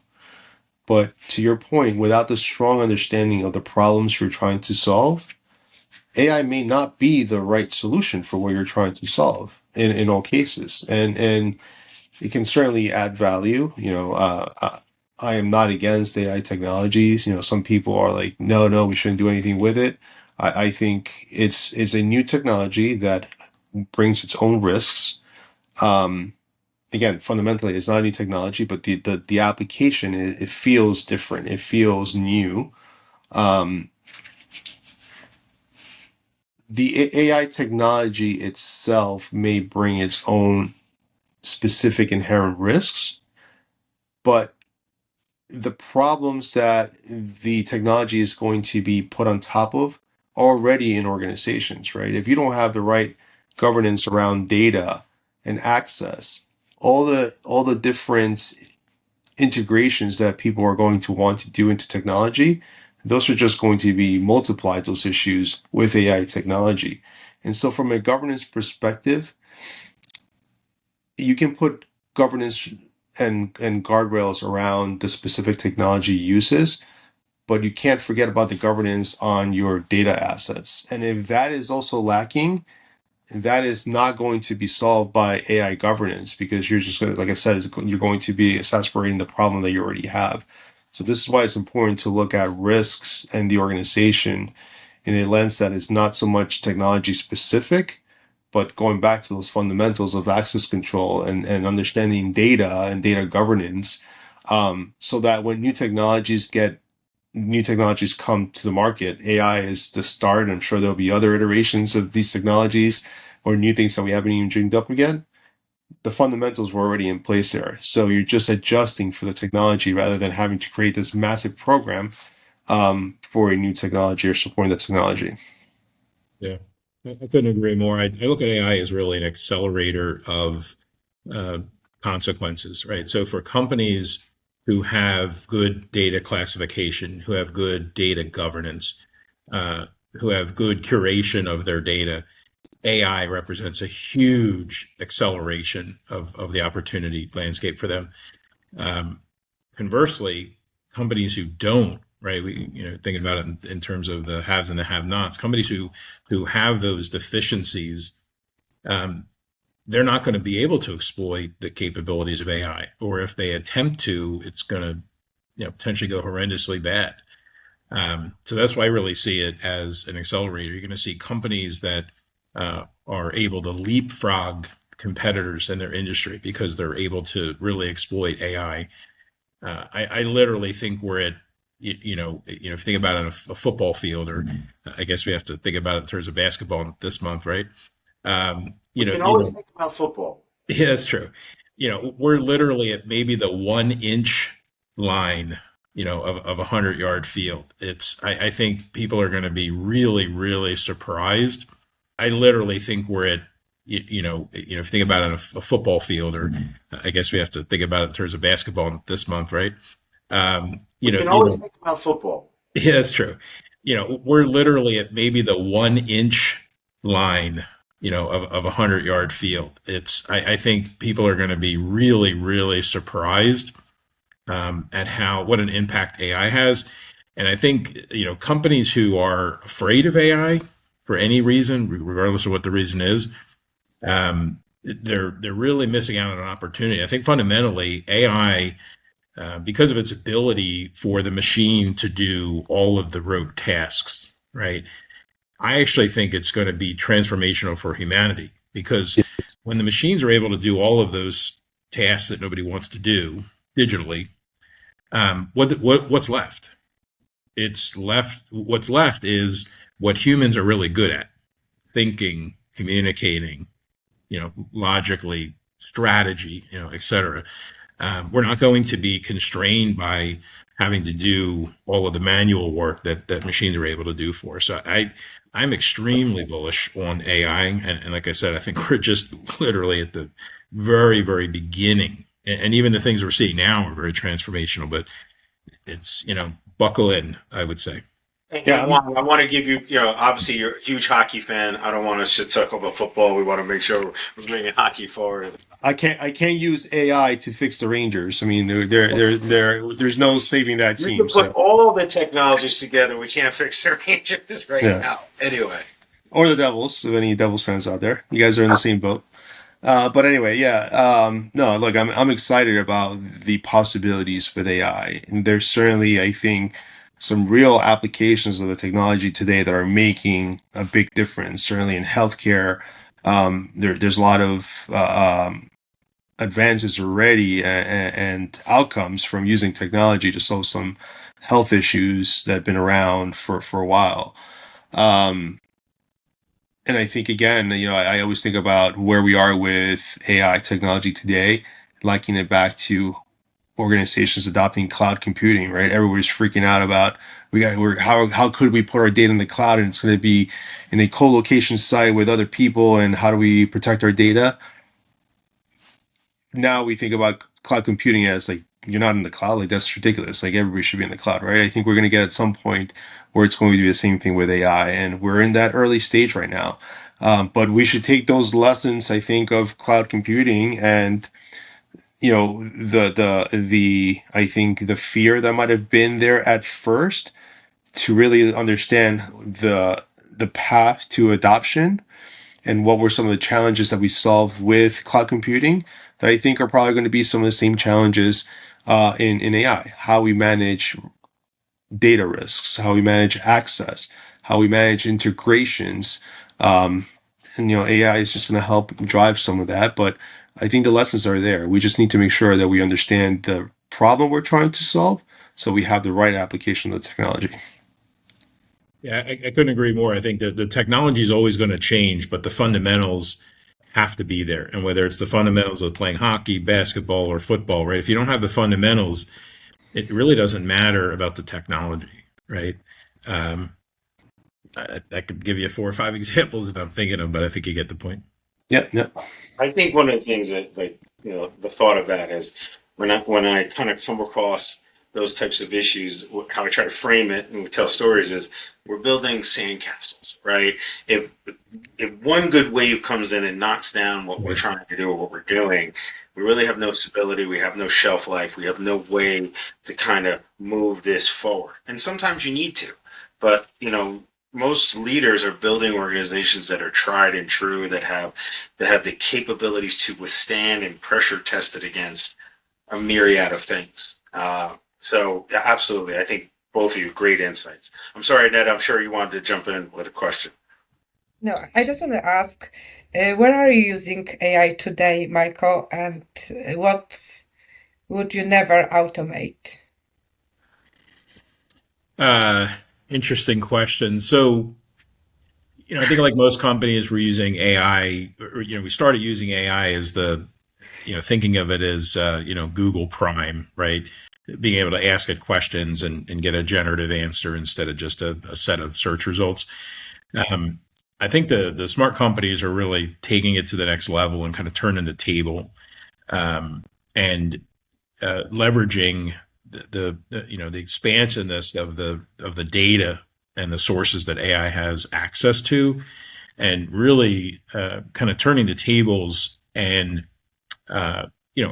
But to your point, without the strong understanding of the problems you're trying to solve, AI may not be the right solution for what you're trying to solve in all cases. And it can certainly add value. I am not against AI technologies. Some people are like, no, we shouldn't do anything with it. I think it's a new technology that brings its own risks. Again, fundamentally, it's not a new technology, but the application, it feels different. It feels new. Um, the AI technology itself may bring its own specific inherent risks, but the problems that the technology is going to be put on top of are already in organizations, right? If you don't have the right governance around data and access, all the different integrations that people are going to want to do into technology, those are just going to be multiplied, those issues with AI technology. And so from a governance perspective, you can put governance and guardrails around the specific technology uses, but you can't forget about the governance on your data assets. And if that is also lacking, that is not going to be solved by AI governance, because you're just going to, like I said, you're going to be exacerbating the problem that you already have. So this is why it's important to look at risks and the organization in a lens that is not so much technology specific, but going back to those fundamentals of access control and understanding data and data governance, so that when new technologies get new technologies come to the market, AI is the start. I'm sure there'll be other iterations of these technologies or new things that we haven't even dreamed up again. The fundamentals were already in place there. So you're just adjusting for the technology rather than having to create this massive program for a new technology or supporting the technology. Yeah, I couldn't agree more. I look at AI as really an accelerator of uh, consequences, right? So for companies who have good data classification, who have good data governance, who have good curation of their data, AI represents a huge acceleration of the opportunity landscape for them. Um, Conversely, companies who don't, right? Thinking about it in terms of the haves and the have-nots, companies who have those deficiencies, um, they're not going to be able to exploit the capabilities of AI, or if they attempt to, it's going to, potentially go horrendously bad. So that's why I really see it as an accelerator. You're going to see companies that are able to leapfrog competitors in their industry because they're able to really exploit AI. I literally think we're at, if you think about it on a football field, or I guess we have to think about it in terms of basketball this month, right? We can always think about football. Yeah, that's true. We're literally at maybe the 1 inch line, of a 100-yard field. I think people are going to be really, really surprised. I literally think we're at, if you think about it on a football field, or I guess we have to think about it in terms of basketball this month, right? We can always think about football. Yeah, that's true. We're literally at maybe the 1 inch line, of a 100-yard field. I think people are going to be really, really surprised at what an impact AI has. And I think, companies who are afraid of AI for any reason, regardless of what the reason is, they're really missing out on an opportunity. I think fundamentally AI, because of its ability for the machine to do all of the rote tasks, right? I actually think it's going to be transformational for humanity, because when the machines are able to do all of those tasks that nobody wants to do digitally, what's left? What's left is what humans are really good at: thinking, communicating, logically, strategy, et cetera. We're not going to be constrained by having to do all of the manual work that machines are able to do for us. So I'm extremely bullish on AI, and like I said, I think we're just literally at the very, very beginning. And even the things we're seeing now are very transformational. But it's, buckle in, I would say. And Juan, I want to give you, obviously you're a huge hockey fan. I don't want us to talk about football. We want to make sure we're bringing hockey forward. I can't use AI to fix the Rangers. I mean, there's no saving that You team. can put So all the technologies together. We can't fix the Rangers right yeah, now. Anyway. or the Devils. If any Devils fans out there, you guys are in the same boat. But anyway, yeah. No, look, I'm excited about the possibilities with AI, and there's certainly, I think, some real applications of the technology today that are making a big difference. Certainly in healthcare, there's a lot of advances already and outcomes from using technology to solve some health issues that have been around for a while. Um, and I think again, I always think about where we are with AI technology today, liking it back to organizations adopting cloud computing, right? Everybody's freaking out about how could we put our data in the cloud, and it's going to be in a co-location site with other people, and how do we protect our data? Now we think about cloud computing as like, you're not in the cloud, like that's ridiculous. Like everybody should be in the cloud, right? I think we're going to get at some point where it's going to be the same thing with AI, and we're in that early stage right now. But we should take those lessons, I think, of cloud computing and the I think the fear that might have been there at first, to really understand the path to adoption and what were some of the challenges that we solved with cloud computing that I think are probably going to be some of the same challenges in AI. How we manage data risks, how we manage access, how we manage integrations. And AI is just going to help drive some of that. But I think the lessons are there. We just need to make sure that we understand the problem we're trying to solve so we have the right application of the technology. Yeah, I couldn't agree more. I think that the technology is always going to change, but the fundamentals have to be there. And whether it's the fundamentals of playing hockey, basketball, or football, right? If you don't have the fundamentals, it really doesn't matter about the technology, right? Um, I could give you 4 or 5 examples if I'm thinking of, but I think you get the point. Yeah, yeah. I think one of the things that, like, the thought of that is when I kind of come across those types of issues, how I try to frame it and tell stories is we're building sandcastles, right? If if one good wave comes in and knocks down what we're Right. trying to do or what we're doing, we really have no stability. We have no shelf life. We have no way to kind of move this forward. And sometimes you need to, but most leaders are building organizations that are tried and true, that have the capabilities to withstand and pressure tested against a myriad of things. So yeah, absolutely, I think both of you great insights. I'm sorry, Ned. I'm sure you wanted to jump in with a question. No, I just want to ask, where are you using AI today, Michael, and what would you never automate? Uh, Interesting question. So, I think like most companies, we're using AI, or, we started using AI as thinking of it as, Google Prime, right? Being able to ask it questions and get a generative answer instead of just a set of search results. Um, I think the smart companies are really taking it to the next level and kind of turning the table, and leveraging the expansiveness of the data and the sources that AI has access to, and really kind of turning the tables and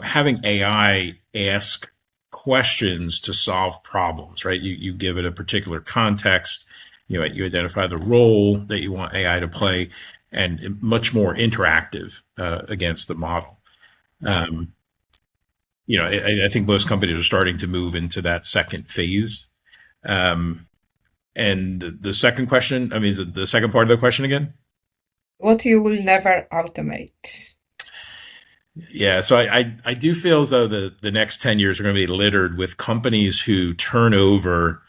having AI ask questions to solve problems. Right? You give it a particular context. You identify the role that you want AI to play, and much more interactive against the model. Um, I think most companies are starting to move into that second phase. Um, and the second question, I mean, the second part of the question again? What you will never automate? Yeah, so I do feel as though the next 10 years are going to be littered with companies who turn over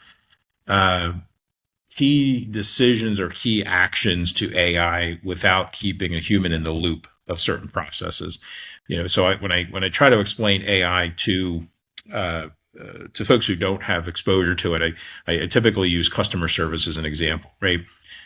uh, key decisions or key actions to AI without keeping a human in the loop of certain processes. So when I try to explain AI to folks who don't have exposure to it, I typically use customer service as an example, right?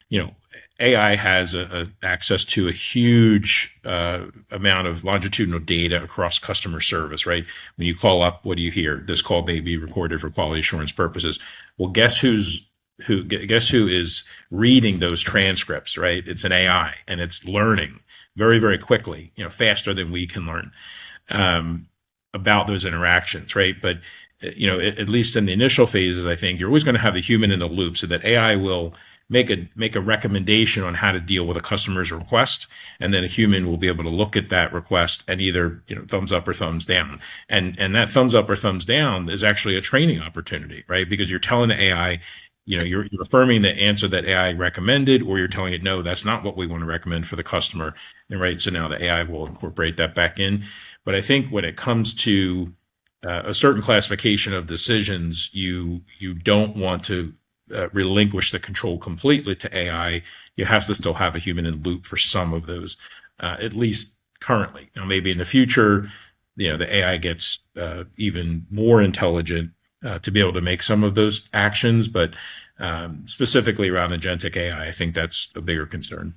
You know, AI has access to a huge amount of longitudinal data across customer service, right? When you call up, what do you hear? This call may be recorded for quality assurance purposes. Well, guess who is reading those transcripts, right? It's an AI, and it's learning very, very quickly, faster than we can learn um, about those interactions, right? But at least in the initial phases, I think you're always going to have the human in the loop, so that AI will make a recommendation on how to deal with a customer's request, and then a human will be able to look at that request and either thumbs up or thumbs down. And that thumbs up or thumbs down is actually a training opportunity, right? Because you're telling the AI, you're affirming the answer that AI recommended, or you're telling it, no, that's not what we want to recommend for the customer. And right, so now the AI will incorporate that back in. But I think when it comes to a certain classification of decisions, you don't want to relinquish the control completely to AI. You have to still have a human in the loop for some of those, at least currently. Now, maybe in the future, the AI gets even more intelligent to be able to make some of those actions, but specifically around agentic AI, I think that's a bigger concern.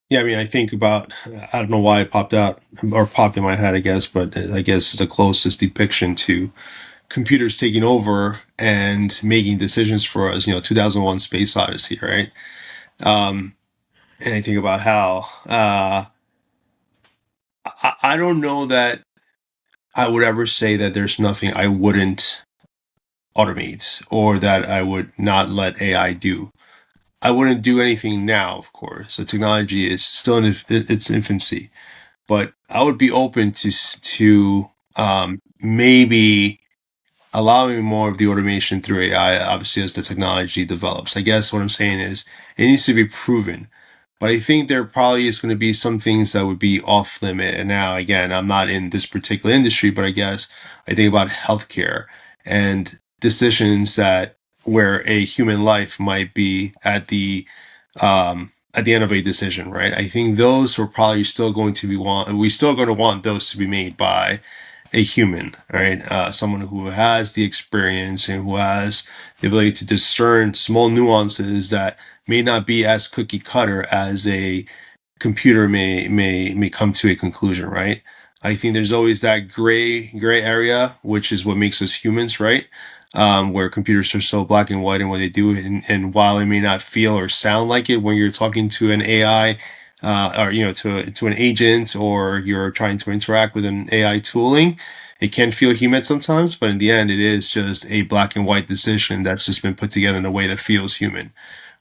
Yeah, I mean, I think about, I don't know why it popped out or popped in my head, I guess, but I guess it's the closest depiction to computers taking over and making decisions for us, 2001 Space Odyssey, right? And I think about how, I don't know that I would ever say that there's nothing I wouldn't automate or that I would not let AI do. I wouldn't do anything now, of course. The technology is still in its infancy, but I would be open to maybe allowing more of the automation through AI, obviously, as the technology develops. I guess what I'm saying is it needs to be proven. But I think there probably is going to be some things that would be off limit. And now, again, I'm not in this particular industry, but I guess I think about healthcare and decisions that where a human life might be at the end of a decision, right? I think those are probably still going to be we still going to want those to be made by a human, right? Someone who has the experience and who has the ability to discern small nuances that may not be as cookie cutter as a computer may come to a conclusion, right? I think there's always that gray area, which is what makes us humans, right? Where computers are so black and white in what they do, and while it may not feel or sound like it when you're talking to an AI, or to an agent, or you're trying to interact with an AI tooling, it can feel human sometimes. But in the end, it is just a black and white decision that's just been put together in a way that feels human.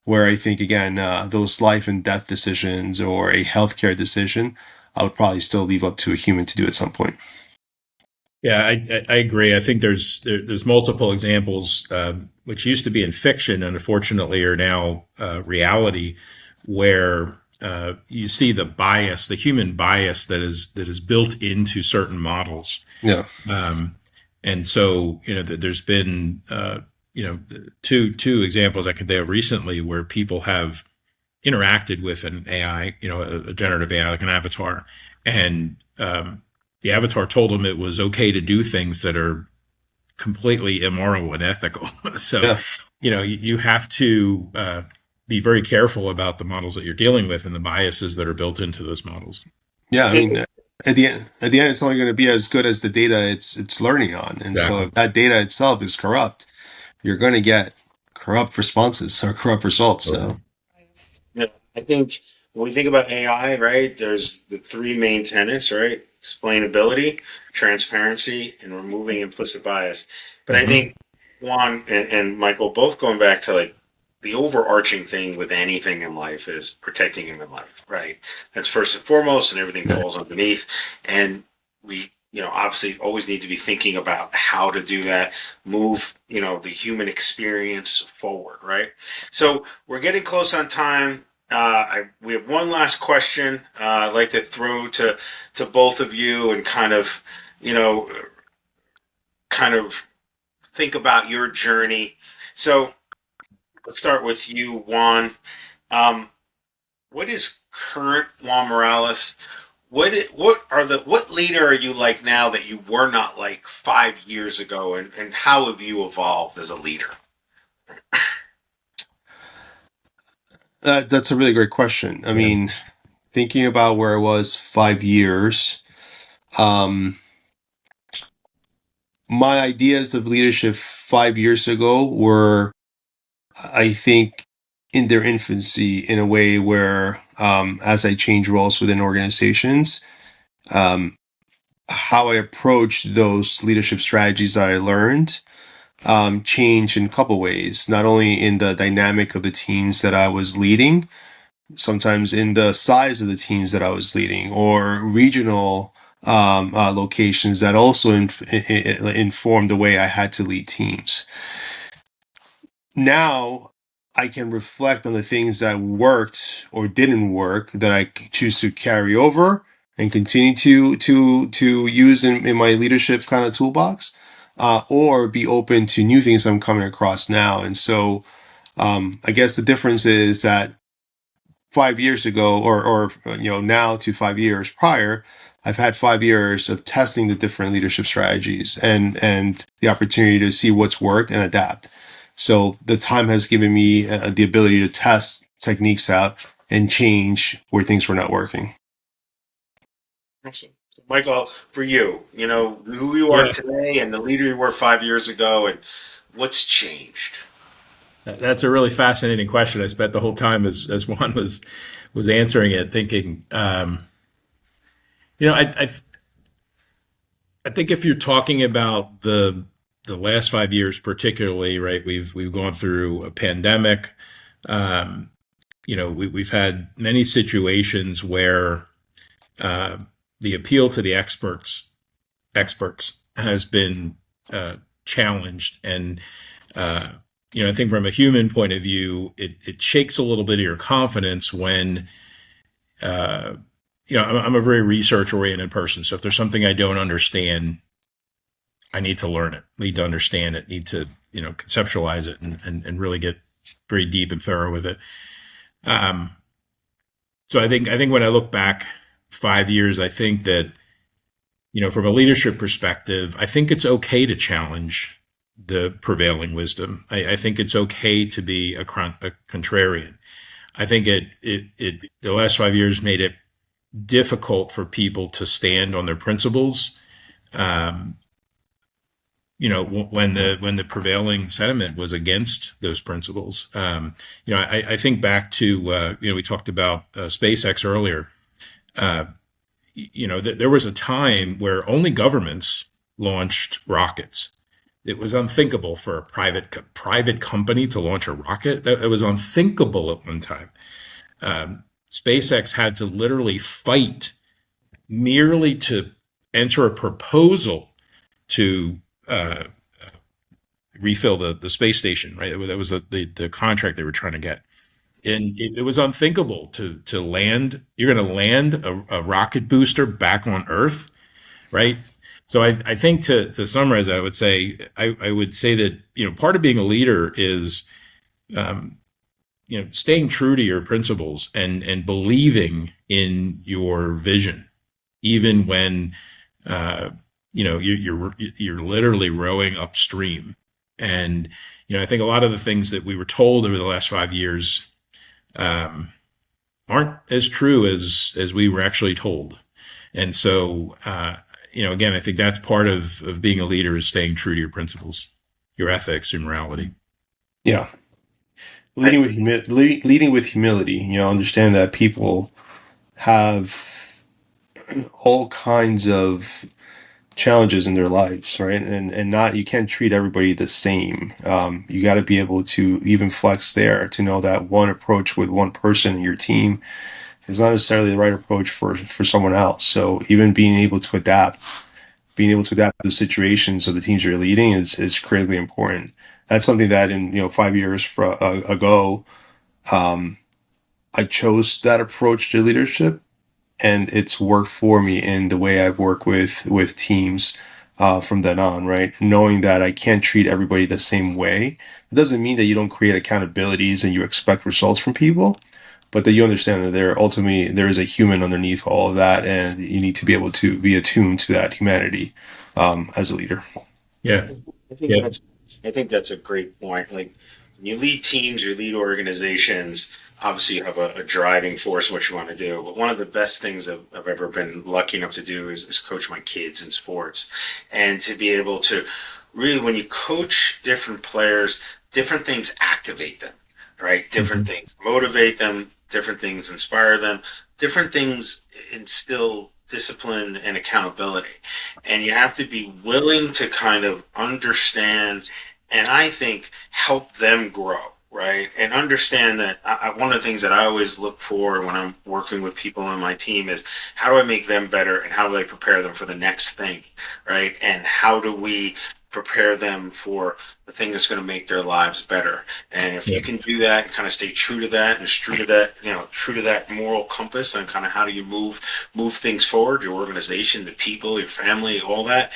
Where I think, again, those life and death decisions or a healthcare decision, I would probably still leave up to a human to do at some point. Yeah, I agree. I think there's multiple examples, which used to be in fiction and unfortunately are now reality, where you see the bias, the human bias that is built into certain models. Yeah. And so, there's been, two examples I could think of recently where people have interacted with an AI, a generative AI, like an avatar, and the avatar told them it was okay to do things that are completely immoral and ethical. So, Yeah. you have to be very careful about the models that you're dealing with and the biases that are built into those models. Yeah. I mean, at the end, it's only going to be as good as the data it's learning on. And so Exactly. if that data itself is corrupt, you're going to get corrupt responses or corrupt results. So Yes. Yeah, I think when we think about AI, right, there's the three main tenets, right? Explainability, transparency, and removing implicit bias. But I think Juan and Michael both going back to like the overarching thing with anything in life is protecting human life, right? That's first and foremost, and everything falls underneath. And we, obviously always need to be thinking about how to do that, move, the human experience forward, right? So we're getting close on time. We have one last question I'd like to throw to both of you and you know, kind of think about your journey. So let's start with you, Juan. Um, what is current Juan Morales? What leader are you like now that you were not like 5 years ago, and how have you evolved as a leader? that's a really great question. I mean, thinking about where I was 5 years, um, my ideas of leadership 5 years ago were, I think, in their infancy in a way where, as I change roles within organizations, um, how I approached those leadership strategies that I learned changed in a couple ways, not only in the dynamic of the teams that I was leading, sometimes in the size of the teams that I was leading, or regional locations that also informed the way I had to lead teams. Now I can reflect on the things that worked or didn't work that I choose to carry over and continue to use in my leadership kind of toolbox, or be open to new things I'm coming across now. And so I guess the difference is that 5 years ago, or now to 5 years prior, I've had 5 years of testing the different leadership strategies and the opportunity to see what's worked and adapt. So the time has given me the ability to test techniques out and change where things were not working. Awesome. Michael, for you, who you are Yeah, today and the leader you were 5 years ago, and what's changed? that's a really fascinating question. I spent the whole time as Juan was answering it, thinking, I think if you're talking about the last 5 years, particularly, right, we've gone through a pandemic. We've had many situations where the appeal to the experts has been challenged, and I think from a human point of view, it shakes a little bit of your confidence when I'm a very research oriented person. So if there's something I don't understand, I need to learn it, need to understand it, need to, conceptualize it and really get very deep and thorough with it. So I think when I look back 5 years, I think that, from a leadership perspective, I think it's okay to challenge the prevailing wisdom. I think it's okay to be a contrarian. I think the last 5 years made it difficult for people to stand on their principles. When the prevailing sentiment was against those principles. I think back to, we talked about SpaceX earlier. There was a time where only governments launched rockets. It was unthinkable for a private company to launch a rocket. It was unthinkable at one time. SpaceX had to literally fight merely to enter a proposal to refill the space station, right? That was the contract they were trying to get. And it was unthinkable to land. You're going to land a rocket booster back on Earth, right? So I think to summarize, I would say that part of being a leader is staying true to your principles and believing in your vision, even when you're literally rowing upstream. And I think a lot of the things that we were told over the last 5 years aren't as true as we were actually told. And so again, I think that's part of being a leader, is staying true to your principles, your ethics, your morality. Yeah. Leading with humility, understand that people have all kinds of challenges in their lives, right? And you can't treat everybody the same. You got to be able to even flex there, to know that one approach with one person in your team is not necessarily the right approach for someone else. So even being able to adapt to the situations of the teams you're leading is critically important. That's something that in 5 years ago, I chose that approach to leadership, and it's worked for me in the way I've worked with teams from then on, right? Knowing that I can't treat everybody the same way. It doesn't mean that you don't create accountabilities and you expect results from people, but that you understand that there is a human underneath all of that, and you need to be able to be attuned to that humanity as a leader. Yeah. I think that's a great point. Like, when you lead teams, you lead organizations, obviously you have a driving force in what you want to do. But one of the best things I've ever been lucky enough to do is coach my kids in sports. And to be able to really, when you coach different players, different things activate them, right? Different things motivate them, different things inspire them, different things instill discipline and accountability. And you have to be willing to kind of understand and I think help them grow, right? And understand that one of the things that I always look for when I'm working with people on my team is, how do I make them better, and how do I prepare them for the next thing, right? And how do we prepare them for the thing that's going to make their lives better? And if you can do that and kind of stay true to that, and true to that moral compass, and kind of how do you move things forward, your organization, the people, your family, all that,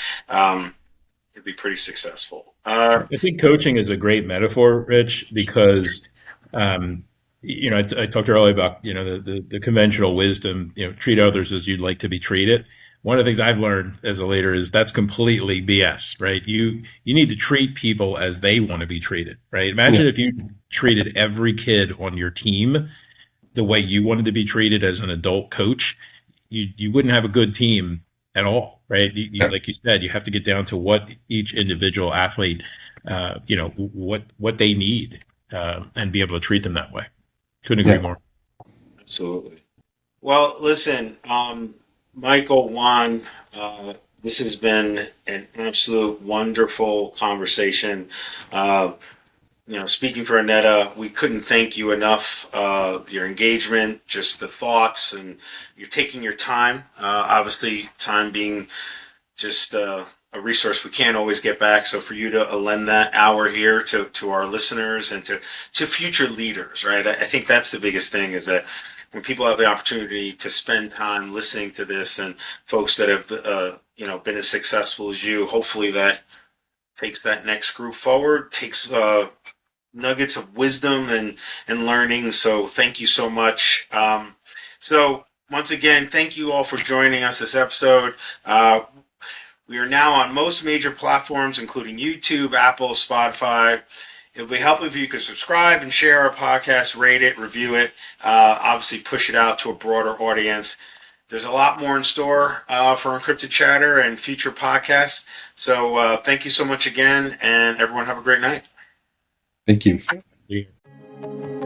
it'd be pretty successful. I think coaching is a great metaphor, Rich, because I talked earlier about the conventional wisdom, treat others as you'd like to be treated. One of the things I've learned as a leader is that's completely BS, right? You need to treat people as they want to be treated, right? Imagine if you treated every kid on your team the way you wanted to be treated as an adult coach. You wouldn't have a good team at all, right? Like you said, you have to get down to what each individual athlete, what they need, and be able to treat them that way. Couldn't agree more. Absolutely. Well, listen, Michael, Juan, this has been an absolute wonderful conversation. Speaking for Annetta, we couldn't thank you enough. Your engagement, just the thoughts, and you're taking your time. Obviously, time being just a resource we can't always get back. So for you to lend that hour here to our listeners and to future leaders, right? I think that's the biggest thing, is that when people have the opportunity to spend time listening to this, and folks that have been as successful as you, hopefully that takes that next group forward, takes nuggets of wisdom and learning. So thank you so much. So once again, thank you all for joining us this episode. We are now on most major platforms, including YouTube, Apple, Spotify. It would be helpful if you could subscribe and share our podcast, rate it, review it, obviously push it out to a broader audience. There's a lot more in store for Encrypted Chatter and future podcasts. So thank you so much again, and everyone have a great night. Thank you. Thank you. Yeah.